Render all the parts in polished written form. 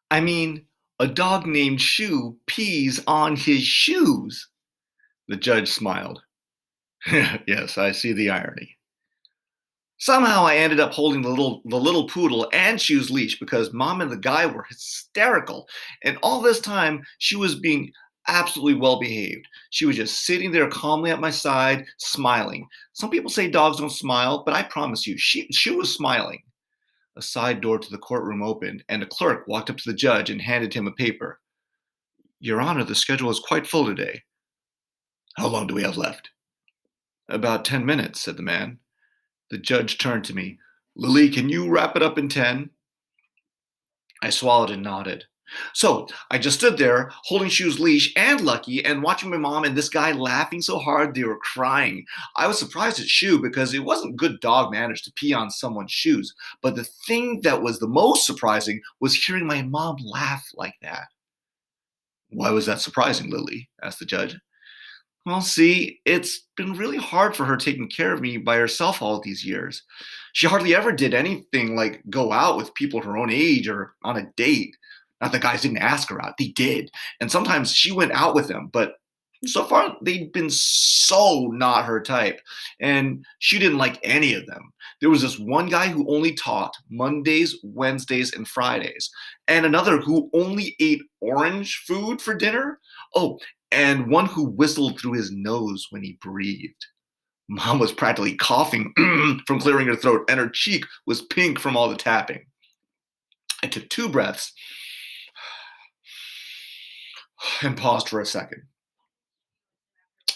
I mean, a dog named Shoe pees on his shoes. The judge smiled. Yes, I see the irony. Somehow I ended up holding the little poodle and Shoe's leash because mom and the guy were hysterical. And all this time, she was being absolutely well behaved. She was just sitting there calmly at my side, smiling. Some people say dogs don't smile, but I promise you, she was smiling. A side door to the courtroom opened, and a clerk walked up to the judge and handed him a paper. Your Honor, the schedule is quite full today. How long do we have left? About 10 minutes, said the man. The judge turned to me. Lily, can you wrap it up in 10? I swallowed and nodded. So I just stood there holding Shoe's leash and Lucky and watching my mom and this guy laughing so hard they were crying. I was surprised at Shoe because it wasn't good dog manners to pee on someone's shoes. But the thing that was the most surprising was hearing my mom laugh like that. Why was that surprising, Lily? Asked the judge. Well, see, it's been really hard for her taking care of me by herself all these years. She hardly ever did anything like go out with people her own age or on a date. Not that guys didn't ask her out, they did. And sometimes she went out with them, but so far they'd been so not her type. And she didn't like any of them. There was this one guy who only taught Mondays, Wednesdays, and Fridays, and another who only ate orange food for dinner. Oh, and one who whistled through his nose when he breathed. Mom was practically coughing from clearing her throat, and her cheek was pink from all the tapping. I took 2 breaths and paused for a second.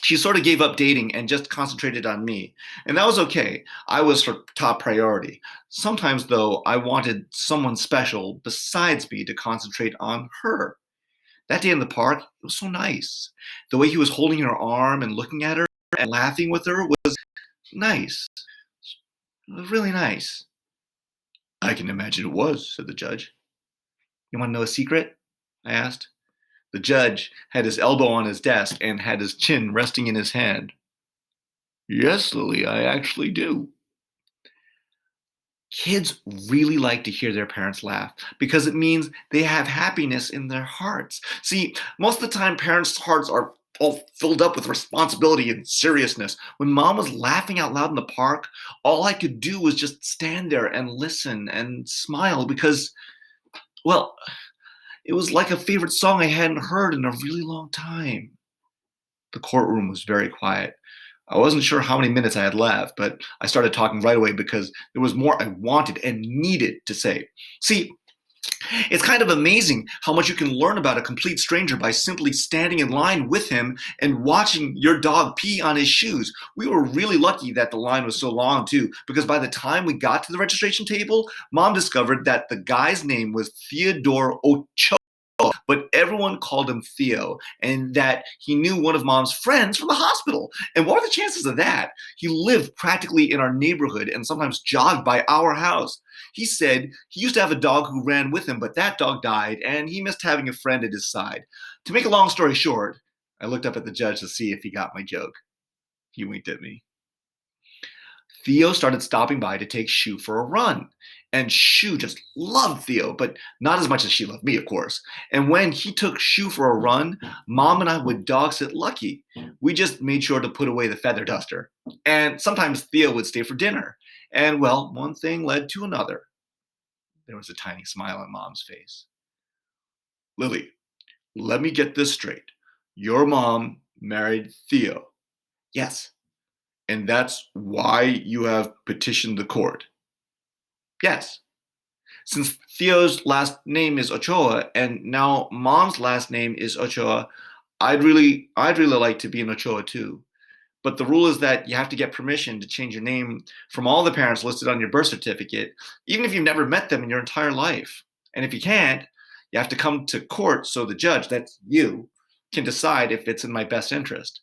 She sort of gave up dating and just concentrated on me. And that was okay. I was her top priority. Sometimes, though, I wanted someone special besides me to concentrate on her. That day in the park, it was so nice. The way he was holding her arm and looking at her and laughing with her was nice. It was really nice. I can imagine it was, said the judge. You want to know a secret? I asked. The judge had his elbow on his desk and had his chin resting in his hand. Yes, Lily, I actually do. Kids really like to hear their parents laugh because it means they have happiness in their hearts. See, most of the time, parents' hearts are all filled up with responsibility and seriousness. When mom was laughing out loud in the park, all I could do was just stand there and listen and smile because, well, it was like a favorite song I hadn't heard in a really long time. The courtroom was very quiet. I wasn't sure how many minutes I had left, but I started talking right away because there was more I wanted and needed to say. See, it's kind of amazing how much you can learn about a complete stranger by simply standing in line with him and watching your dog pee on his shoes. We were really lucky that the line was so long, too, because by the time we got to the registration table, mom discovered that the guy's name was Theodore Ochoa, but everyone called him Theo, and that he knew one of mom's friends from the hospital. And what are the chances of that? He lived practically in our neighborhood and sometimes jogged by our house. He said he used to have a dog who ran with him, but that dog died, and he missed having a friend at his side. To make a long story short, I looked up at the judge to see if he got my joke. He winked at me. Theo started stopping by to take Shu for a run. And Shu just loved Theo, but not as much as she loved me, of course. And when he took Shu for a run, Mom and I would dog sit Lucky. We just made sure to put away the feather duster. And sometimes Theo would stay for dinner. And well, one thing led to another. There was a tiny smile on Mom's face. Lily, let me get this straight. Your mom married Theo. Yes. And that's why you have petitioned the court. Yes. Since Theo's last name is Ochoa and now mom's last name is Ochoa, I'd really like to be an Ochoa too. But the rule is that you have to get permission to change your name from all the parents listed on your birth certificate, even if you've never met them in your entire life. And if you can't, you have to come to court so the judge, that's you, can decide if it's in my best interest.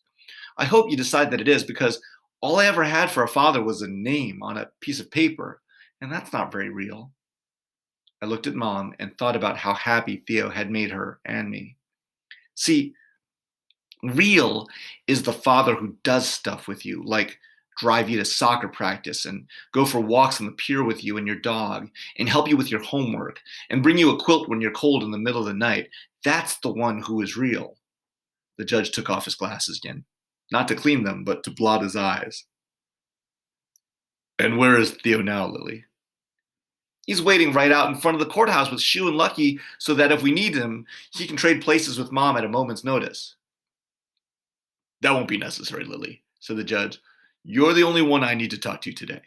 I hope you decide that it is because all I ever had for a father was a name on a piece of paper, and that's not very real. I looked at mom and thought about how happy Theo had made her and me. See, real is the father who does stuff with you, like drive you to soccer practice and go for walks on the pier with you and your dog and help you with your homework and bring you a quilt when you're cold in the middle of the night. That's the one who is real. The judge took off his glasses again, not to clean them, but to blot his eyes. And where is Theo now, Lily? He's waiting right out in front of the courthouse with Shu and Lucky so that if we need him, he can trade places with Mom at a moment's notice. That won't be necessary, Lily, said the judge. You're the only one I need to talk to today.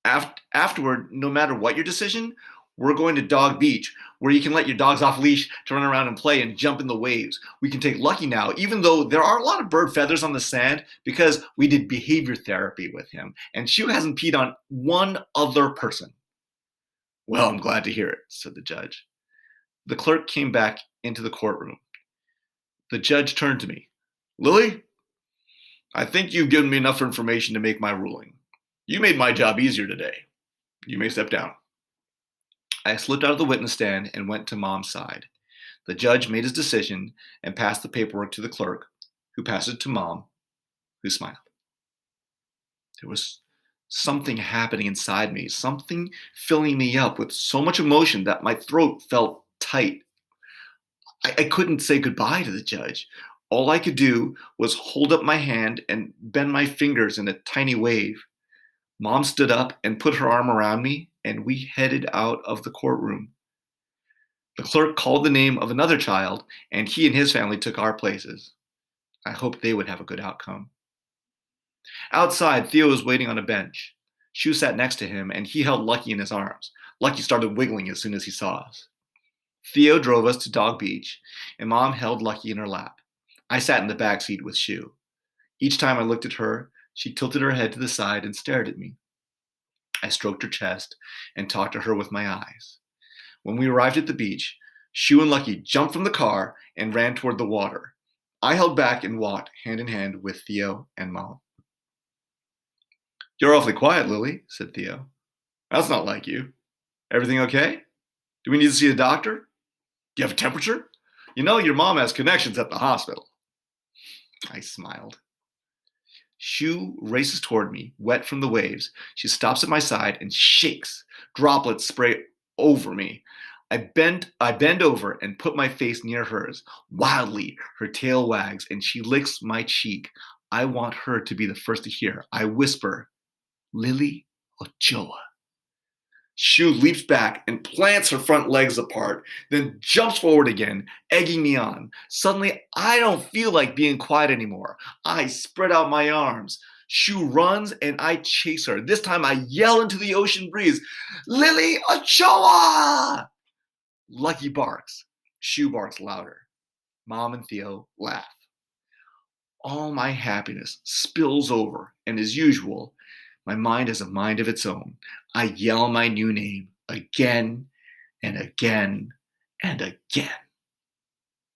Afterward, no matter what your decision, we're going to Dog Beach, where you can let your dogs off leash to run around and play and jump in the waves. We can take Lucky now, even though there are a lot of bird feathers on the sand, because we did behavior therapy with him, and Shu hasn't peed on one other person. Well, I'm glad to hear it, said the judge. The clerk came back into the courtroom. The judge turned to me. Lily, I think you've given me enough information to make my ruling. You made my job easier today. You may step down. I slipped out of the witness stand and went to Mom's side. The judge made his decision and passed the paperwork to the clerk, who passed it to Mom, who smiled. There was something happening inside me, something filling me up with so much emotion that my throat felt tight. I couldn't say goodbye to the judge. All I could do was hold up my hand and bend my fingers in a tiny wave. Mom stood up and put her arm around me, and we headed out of the courtroom. The clerk called the name of another child, and he and his family took our places. I hoped they would have a good outcome. Outside, Theo was waiting on a bench. Shu sat next to him, and he held Lucky in his arms. Lucky started wiggling as soon as he saw us. Theo drove us to Dog Beach, and Mom held Lucky in her lap. I sat in the back seat with Shu. Each time I looked at her, she tilted her head to the side and stared at me. I stroked her chest and talked to her with my eyes. When we arrived at the beach, Shu and Lucky jumped from the car and ran toward the water. I held back and walked hand in hand with Theo and Mom. You're awfully quiet, Lily, said Theo. That's not like you. Everything okay? Do we need to see a doctor? Do you have a temperature? You know your mom has connections at the hospital. I smiled. Shu races toward me, wet from the waves. She stops at my side and shakes. Droplets spray over me. I bend over and put my face near hers. Wildly, her tail wags and she licks my cheek. I want her to be the first to hear. I whisper, Lily Ochoa. Shu leaps back and plants her front legs apart, then jumps forward again, egging me on. Suddenly, I don't feel like being quiet anymore. I spread out my arms. Shu runs and I chase her. This time I yell into the ocean breeze, Lily Ochoa! Lucky barks. Shu barks louder. Mom and Theo laugh. All my happiness spills over, and as usual, my mind has a mind of its own. I yell my new name again and again and again.